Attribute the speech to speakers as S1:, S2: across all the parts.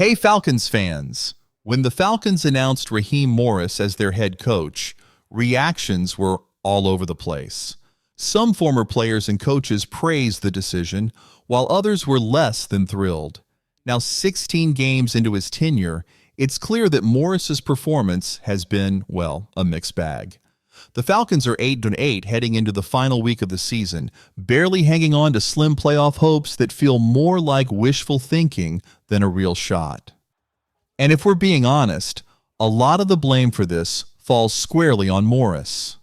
S1: Hey Falcons fans! When the Falcons announced Raheem Morris as their head coach, reactions were all over the place. Some former players and coaches praised the decision, while others were less than thrilled. Now, 16 games into his tenure, it's clear that Morris's performance has been, well, a mixed bag. The Falcons are 8-8 heading into the final week of the season, barely hanging on to slim playoff hopes that feel more like wishful thinking than a real shot. And if we're being honest, a lot of the blame for this falls squarely on Morris.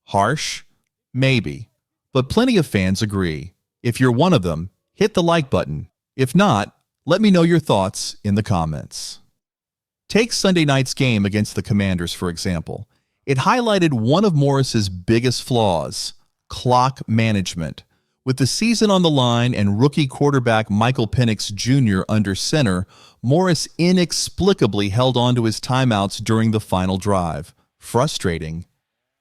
S1: Harsh? Maybe. But plenty of fans agree. If you're one of them, hit the like button. If not, let me know your thoughts in the comments. Take Sunday night's game against the Commanders, for example. It highlighted one of Morris's biggest flaws: clock management. With the season on the line and rookie quarterback Michael Pennock Jr. under center, Morris inexplicably held on to his timeouts during the final drive. Frustrating?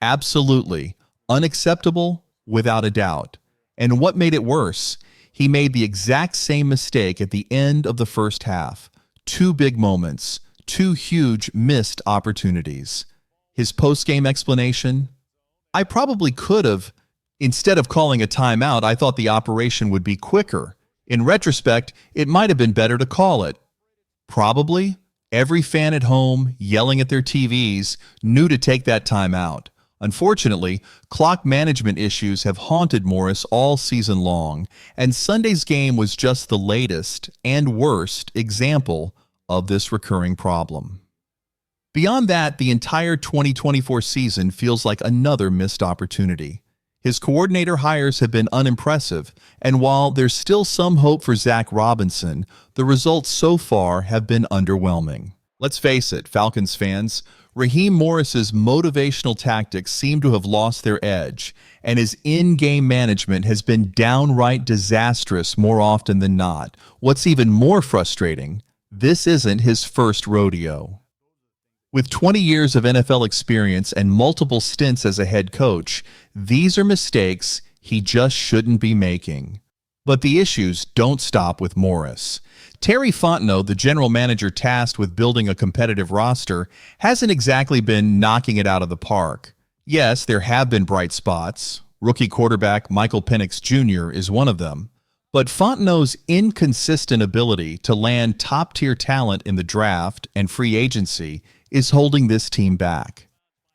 S1: Absolutely. Unacceptable? Without a doubt. And what made it worse? He made the exact same mistake at the end of the first half. Two big moments. Two huge missed opportunities. His post-game explanation? I probably could have. Instead of calling a timeout, I thought the operation would be quicker. In retrospect, it might have been better to call it. Probably. Every fan at home, yelling at their TVs, knew to take that timeout. Unfortunately, clock management issues have haunted Morris all season long, and Sunday's game was just the latest and worst example of this recurring problem. Beyond that, the entire 2024 season feels like another missed opportunity. His coordinator hires have been unimpressive, and while there's still some hope for Zach Robinson, the results so far have been underwhelming. Let's face it, Falcons fans, Raheem Morris's motivational tactics seem to have lost their edge, and his in-game management has been downright disastrous more often than not. What's even more frustrating, this isn't his first rodeo. With 20 years of NFL experience and multiple stints as a head coach, these are mistakes he just shouldn't be making. But the issues don't stop with Morris. Terry Fontenot, the general manager tasked with building a competitive roster, hasn't exactly been knocking it out of the park. Yes, there have been bright spots. Rookie quarterback Michael Pennock Jr. is one of them. But Fontenot's inconsistent ability to land top-tier talent in the draft and free agency is holding this team back.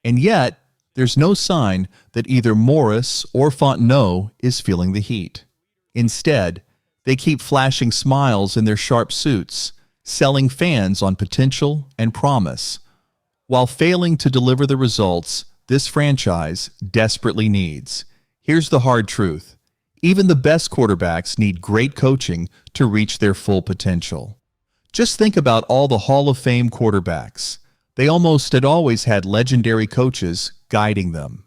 S1: And yet, there's no sign that either Morris or Fontenot is feeling the heat. Instead, they keep flashing smiles in their sharp suits, selling fans on potential and promise, while failing to deliver the results this franchise desperately needs. Here's the hard truth. Even the best quarterbacks need great coaching to reach their full potential. Just think about all the Hall of Fame quarterbacks. They almost had always had legendary coaches guiding them.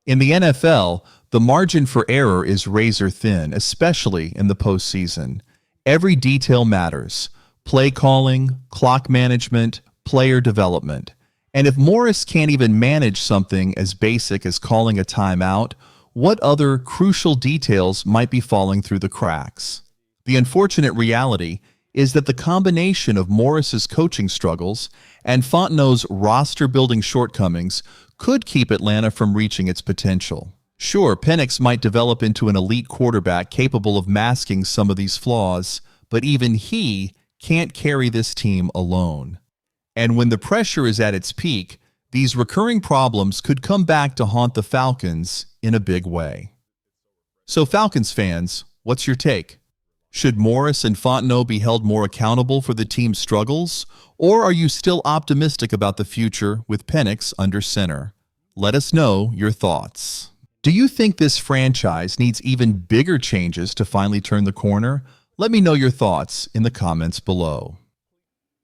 S1: In the NFL, the margin for error is razor thin, especially in the postseason. Every detail matters: play calling, clock management, player development. And if Morris can't even manage something as basic as calling a timeout, what other crucial details might be falling through the cracks? The unfortunate reality is that the combination of Morris's coaching struggles and Fontenot's roster-building shortcomings could keep Atlanta from reaching its potential. Sure, Pennock might develop into an elite quarterback capable of masking some of these flaws, but even he can't carry this team alone. And when the pressure is at its peak, these recurring problems could come back to haunt the Falcons in a big way. So Falcons fans, what's your take? Should Morris and Fontenot be held more accountable for the team's struggles, or are you still optimistic about the future with Pennock under center? Let us know your thoughts. Do you think this franchise needs even bigger changes to finally turn the corner? Let me know your thoughts in the comments below.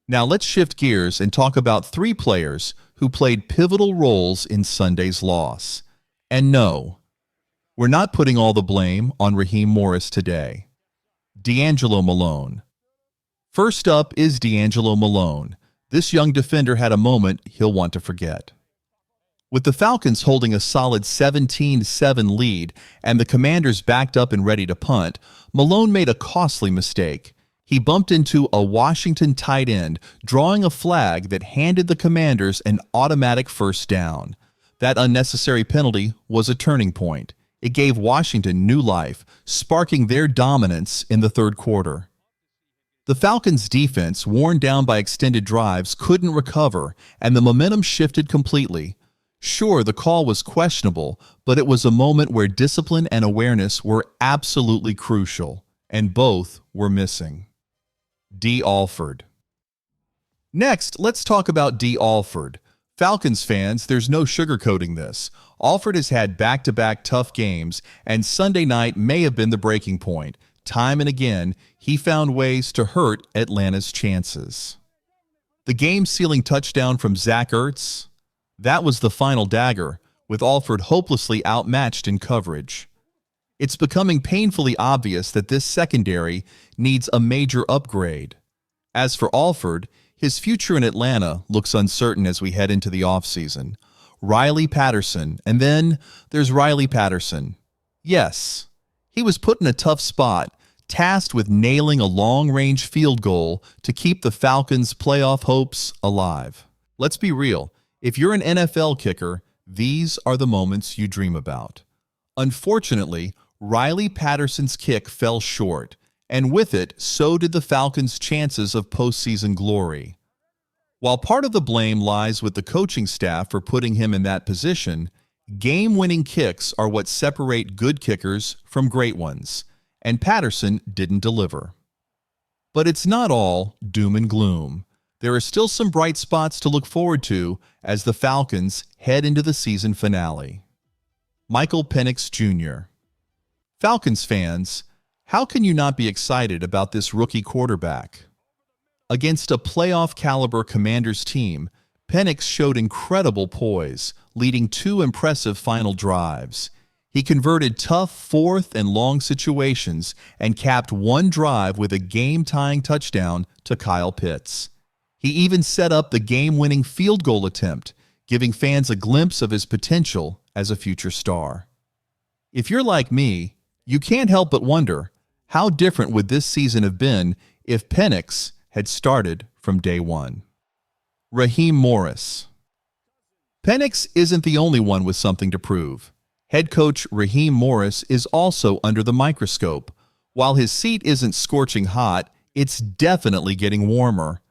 S1: Now let's shift gears and talk about three players who played pivotal roles in Sunday's loss. And no, we're not putting all the blame on Raheem Morris today. DAngelo Malone. First up is DAngelo Malone. This young defender had a moment he'll want to forget. With the Falcons holding a solid 17-7 lead and the Commanders backed up and ready to punt, Malone made a costly mistake. He bumped into a Washington tight end, drawing a flag that handed the Commanders an automatic first down. That unnecessary penalty was a turning point. It gave Washington new life, sparking their dominance in the third quarter. The Falcons' defense, worn down by extended drives, couldn't recover, and the momentum shifted completely. Sure, the call was questionable, but it was a moment where discipline and awareness were absolutely crucial, and both were missing. D. Alford. Next, let's talk about D. Alford. Falcons fans, there's no sugarcoating this. Alford has had back-to-back tough games, and Sunday night may have been the breaking point. Time and again, he found ways to hurt Atlanta's chances. The game-sealing touchdown from Zach Ertz, that was the final dagger, with Alford hopelessly outmatched in coverage. It's becoming painfully obvious that this secondary needs a major upgrade. As for Alford, his future in Atlanta looks uncertain as we head into the offseason. Riley Patterson, and then there's Riley Patterson. Yes, he was put in a tough spot, tasked with nailing a long-range field goal to keep the Falcons' playoff hopes alive. Let's be real. If you're an NFL kicker, these are the moments you dream about. Unfortunately, Riley Patterson's kick fell short, and with it, so did the Falcons' chances of postseason glory. While part of the blame lies with the coaching staff for putting him in that position, game-winning kicks are what separate good kickers from great ones, and Patterson didn't deliver. But it's not all doom and gloom. There are still some bright spots to look forward to as the Falcons head into the season finale. Michael Pennock Jr. Falcons fans, how can you not be excited about this rookie quarterback? Against a playoff-caliber Commanders team, Pennock showed incredible poise, leading 2 impressive final drives. He converted tough fourth and long situations and capped one drive with a game-tying touchdown to Kyle Pitts. He even set up the game-winning field goal attempt, giving fans a glimpse of his potential as a future star. If you're like me, you can't help but wonder, how different would this season have been if Pennock had started from day one? Raheem Morris. Pennock isn't the only one with something to prove. Head coach Raheem Morris is also under the microscope. While his seat isn't scorching hot, it's definitely getting warmer.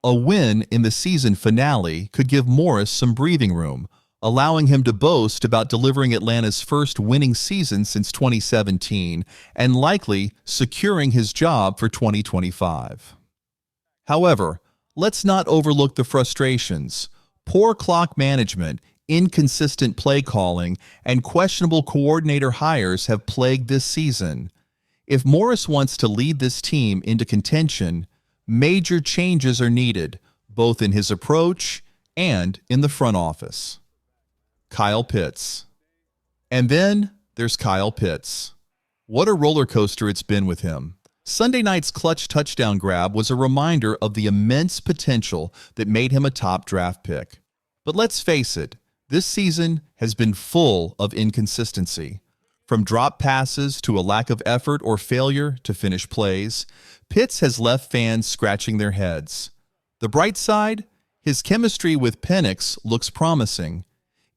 S1: A win in the season finale could give Morris some breathing room, allowing him to boast about delivering Atlanta's first winning season since 2017 and likely securing his job for 2025. However, let's not overlook the frustrations. Poor clock management, inconsistent play calling, and questionable coordinator hires have plagued this season. If Morris wants to lead this team into contention, major changes are needed, both in his approach and in the front office. Kyle Pitts. And then there's Kyle Pitts. What a roller coaster it's been with him. Sunday night's clutch touchdown grab was a reminder of the immense potential that made him a top draft pick. But let's face it, this season has been full of inconsistency. From drop passes to a lack of effort or failure to finish plays, Pitts has left fans scratching their heads. The bright side? His chemistry with Pennock looks promising.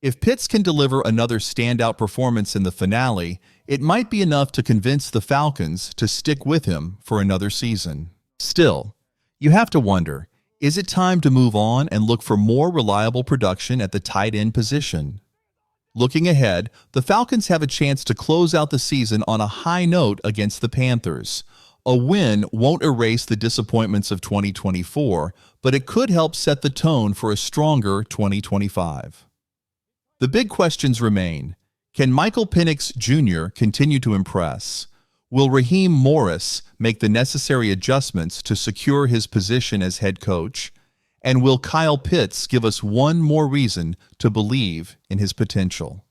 S1: If Pitts can deliver another standout performance in the finale, it might be enough to convince the Falcons to stick with him for another season. Still, you have to wonder, is it time to move on and look for more reliable production at the tight end position? Looking ahead, the Falcons have a chance to close out the season on a high note against the Panthers. A win won't erase the disappointments of 2024, but it could help set the tone for a stronger 2025. The big questions remain. Can Michael Pennock Jr. continue to impress? Will Raheem Morris make the necessary adjustments to secure his position as head coach? And will Kyle Pitts give us one more reason to believe in his potential?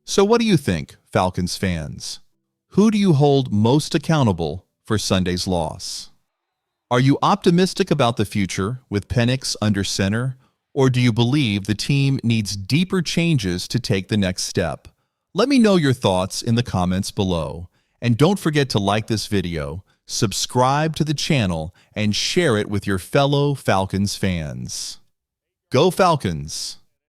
S1: So what do you think, Falcons fans? Who do you hold most accountable for Sunday's loss? Are you optimistic about the future with Pennock under center, or do you believe the team needs deeper changes to take the next step? Let me know your thoughts in the comments below. And don't forget to like this video, subscribe to the channel, and share it with your fellow Falcons fans. Go Falcons!